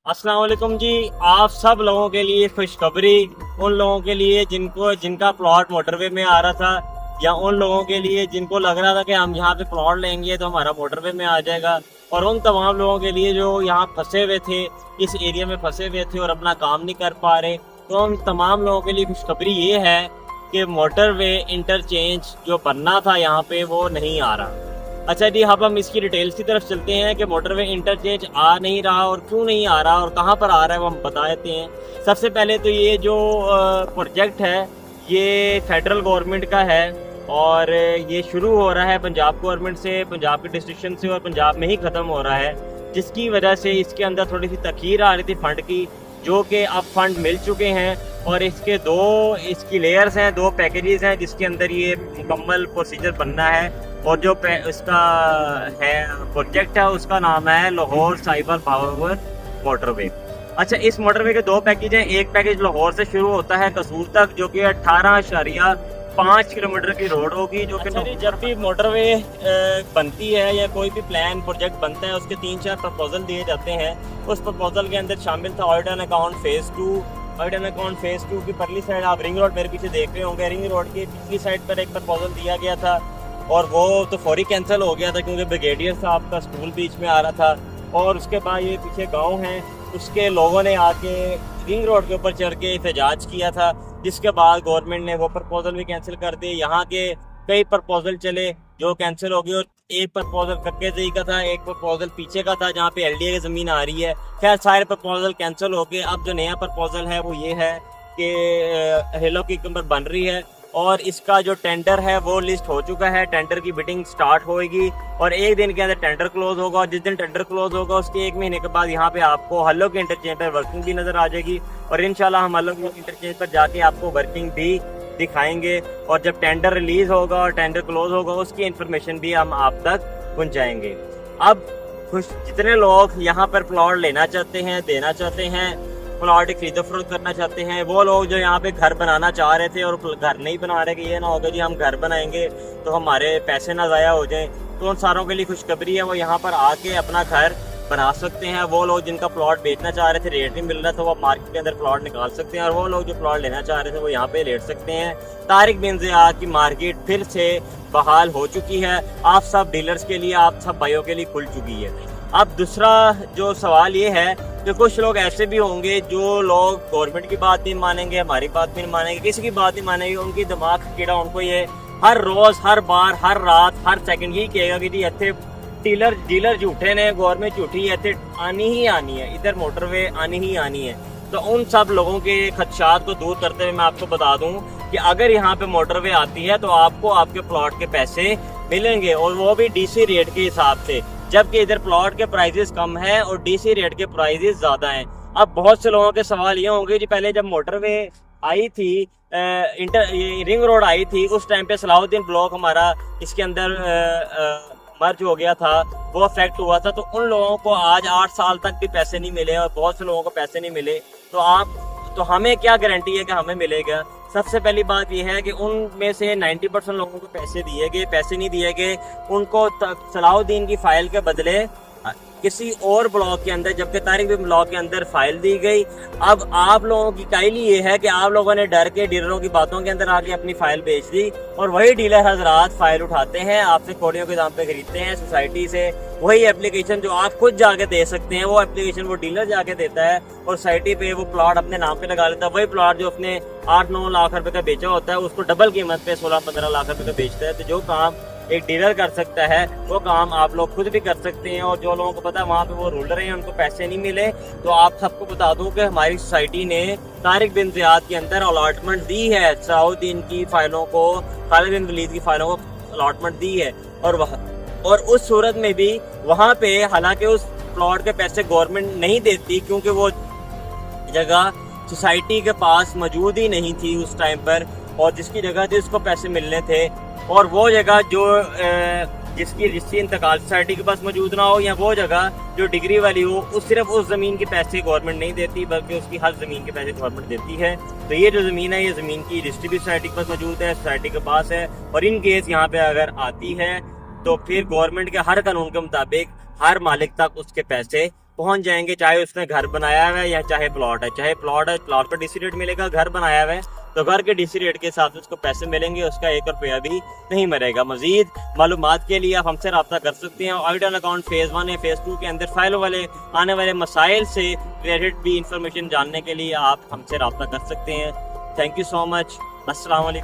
अस्सलाम वालेकुम जी। आप सब लोगों के लिए खुशखबरी, उन लोगों के लिए जिनका प्लॉट मोटरवे में आ रहा था, या उन लोगों के लिए जिनको लग रहा था कि हम यहाँ पे प्लॉट लेंगे तो हमारा मोटरवे में आ जाएगा, और उन तमाम लोगों के लिए जो यहाँ फंसे हुए थे, इस एरिया में फंसे हुए थे और अपना काम नहीं कर पा रहे, तो उन तमाम लोगों के लिए खुशखबरी ये है कि मोटरवे इंटरचेंज जो बनना था यहाँ पे वो नहीं आ रहा। अच्छा जी, अब हम इसकी डिटेल्स की तरफ चलते हैं कि मोटरवे इंटरचेंज आ नहीं रहा और क्यों नहीं आ रहा और कहाँ पर आ रहा है, वो हम बता देते हैं। सबसे पहले तो ये जो प्रोजेक्ट है ये फेडरल गवर्नमेंट का है और ये शुरू हो रहा है पंजाब गवर्नमेंट से, पंजाब के डिस्ट्रिक्शन से, और पंजाब में ही ख़त्म हो रहा है, जिसकी वजह से इसके अंदर थोड़ी सी तखीर आ रही थी फंड की, जो कि अब फंड मिल चुके हैं। और इसकी लेयर्स हैं, दो पैकेजेस हैं जिसके अंदर ये मुकम्मल प्रोसीजर बनना है। और जो इसका है प्रोजेक्ट है उसका नाम है लाहौर साइबर पावर मोटरवे। अच्छा, इस मोटरवे के दो पैकेज हैं। एक पैकेज लाहौर से शुरू होता है कसूर तक, जो कि 18.5 किलोमीटर की रोड होगी, जो कि जब भी मोटरवे बनती है या कोई भी प्लान प्रोजेक्ट बनता है उसके 3-4 प्रपोजल दिए जाते हैं। उस प्रपोजल के अंदर शामिल था audit and account phase 2। Audit and account phase 2 की परली साइड आप रिंग रोड मेरे पीछे देख रहे होंगे, रिंग रोड की पिछली साइड पर एक प्रपोजल दिया गया था और वो तो फौरी कैंसिल हो गया था क्योंकि ब्रिगेडियर साहब का स्कूल बीच में आ रहा था। और उसके बाद ये पीछे गांव हैं, उसके लोगों ने आके रिंग रोड के ऊपर चढ़ के एहतजाज किया था, जिसके बाद गवर्नमेंट ने वो प्रपोजल भी कैंसिल कर दिए। यहाँ के कई प्रपोजल चले जो कैंसिल हो गए, और एक प्रपोजल कक्के जई का था, एक प्रपोजल पीछे का था जहाँ पे एलडीए की ज़मीन आ रही है। खैर, सारे प्रपोजल कैंसिल हो गए। अब जो नया प्रपोजल है वो ये है कि हेलो की कमर बन रही है और इसका जो टेंडर है वो लिस्ट हो चुका है। टेंडर की बिडिंग स्टार्ट होएगी और एक दिन के अंदर टेंडर क्लोज होगा, और जिस दिन टेंडर क्लोज होगा उसके 1 महीने के बाद यहाँ पे आपको हल्लो के इंटरचेंज पर वर्किंग भी नजर आ जाएगी, और इंशाल्लाह हम हल्लो के इंटरचेंज पर जाके आपको वर्किंग भी दिखाएंगे। और जब टेंडर रिलीज होगा और टेंडर क्लोज होगा उसकी इंफॉर्मेशन भी हम आप तक पहुँचाएंगे। अब जितने लोग यहाँ पर प्लॉट लेना चाहते हैं, देना चाहते हैं, प्लॉट खरीदो फरोख्त करना चाहते हैं, वो लोग जो यहाँ पे घर बनाना चाह रहे थे और घर नहीं बना रहे कि ये ना होगा जी हम घर बनाएंगे तो हमारे पैसे ना ज़ाया हो जाएं, तो उन सारों के लिए खुशखबरी है, वो यहाँ पर आके अपना घर बना सकते हैं। वो लोग जिनका प्लॉट बेचना चाह रहे थे, रेट नहीं मिल रहा था, वो मार्केट के अंदर प्लॉट निकाल सकते हैं, और वो लोग जो प्लॉट लेना चाह रहे थे वो यहाँ पे ले सकते हैं। तारिक बिन ज़ियाद की मार्केट फिर से बहाल हो चुकी है, आप सब डीलर्स के लिए, आप सब भाइयों के लिए खुल चुकी है। अब दूसरा जो सवाल ये है कि कुछ लोग ऐसे भी होंगे जो लोग गवर्नमेंट की बात नहीं मानेंगे, हमारी बात नहीं मानेंगे, किसी की बात नहीं मानेंगे, उनकी दिमाग कीड़ा उनको ये हर रोज, हर बार, हर रात, हर सेकंड यही कहेगा कि जी इतने डीलर झूठे ने, गवर्नमेंट झूठी है, इतने आनी ही आनी है, इधर मोटरवे आनी ही आनी है। तो उन सब लोगों के खदशात को दूर करते हुए मैं आपको बता दूं कि अगर यहाँ पे मोटरवे आती है तो आपको आपके प्लॉट के पैसे मिलेंगे, और वो भी डीसी रेट के हिसाब से, जबकि इधर प्लॉट के प्राइसेस कम है और डीसी रेट के प्राइसेस ज्यादा हैं। अब बहुत से लोगों के सवाल ये होंगे जी, पहले जब मोटरवे आई थी, रिंग रोड आई थी, उस टाइम पे सलाहुद्दीन ब्लॉक हमारा इसके अंदर मर्ज हो गया था, वो अफेक्ट हुआ था, तो उन लोगों को आज 8 साल तक भी पैसे नहीं मिले और बहुत से लोगों को पैसे नहीं मिले। तो हमें क्या गारंटी है कि हमें मिलेगा? सबसे पहली बात यह है कि उनमें से 90% लोगों को पैसे दिए गए, पैसे नहीं दिए गए उनको सलाहुद्दीन की फाइल के बदले किसी और ब्लॉक के अंदर, जबकि तारिक बिन ब्लॉक के अंदर फाइल दी गई। अब आप लोगों की कायली ये है कि आप लोगों ने डर के डीलरों की बातों के अंदर आके अपनी फाइल बेच दी, और वही डीलर हजरात फाइल उठाते हैं, आपसे कौड़ियों के दाम पे खरीदते हैं सोसाइटी से। वही एप्लीकेशन जो आप खुद जाके दे सकते हैं, वो एप्लीकेशन वो डीलर जाके देता है और सोसाइटी पे वो प्लॉट अपने नाम पे लगा लेता है। वही प्लॉट जो अपने 8-9 लाख रुपए का बेचा होता है उसको डबल कीमत पे 16-15 लाख रुपए का बेचता है। तो जो काम एक डीलर कर सकता है वो काम आप लोग खुद भी कर सकते हैं। और जो लोगों को पता है वहाँ पे वो रूलर हैं, उनको पैसे नहीं मिले, तो आप सबको बता दूं कि हमारी सोसाइटी ने तारिक बिन ज़ियाद के अंदर अलॉटमेंट दी है, सलाहुद्दीन की फाइलों को, खालिद बिन वलीद की फाइलों को अलॉटमेंट दी है। और उस सूरत में भी वहाँ पे हालांकि उस प्लॉट के पैसे गवर्नमेंट नहीं देती, क्योंकि वो जगह सोसाइटी के पास मौजूद ही नहीं थी उस टाइम पर, और जिसकी जगह थी उसको पैसे मिलने थे, और वो जगह जो जिसकी इंतकाल सोसाइटी के पास मौजूद ना हो, या वो जगह जो डिग्री वाली हो, सिर्फ उस जमीन के पैसे गवर्नमेंट नहीं देती बल्कि उसकी हर जमीन के पैसे गवर्नमेंट देती है। तो ये जो जमीन है, ये जमीन की रजिस्ट्री भी सोसाइटी के पास मौजूद है, सोसाइटी के पास है, और इन केस यहाँ पे अगर आती है तो फिर गवर्नमेंट के हर कानून के मुताबिक हर मालिक तक उसके पैसे पहुंच जाएंगे, चाहे उसने घर बनाया हुआ है या चाहे प्लॉट है। चाहे प्लॉट है, प्लॉट पर डीसी रेट मिलेगा, घर बनाया हुआ है तो घर के डीसी रेट के हिसाब से उसको पैसे मिलेंगे, उसका 1 रुपया भी नहीं मरेगा। मजीद मालूमात के लिए आप हमसे रब्ता कर सकते हैं। ऑडिट अकाउंट फेज़ 1 या फेज़ 2 के अंदर फाइलों वाले आने वाले मसाइल से रिलेटेड भी इंफॉर्मेशन जानने के लिए आप हमसे रब्ता कर सकते हैं। Thank you so much. अस्सलाम वालेकुम।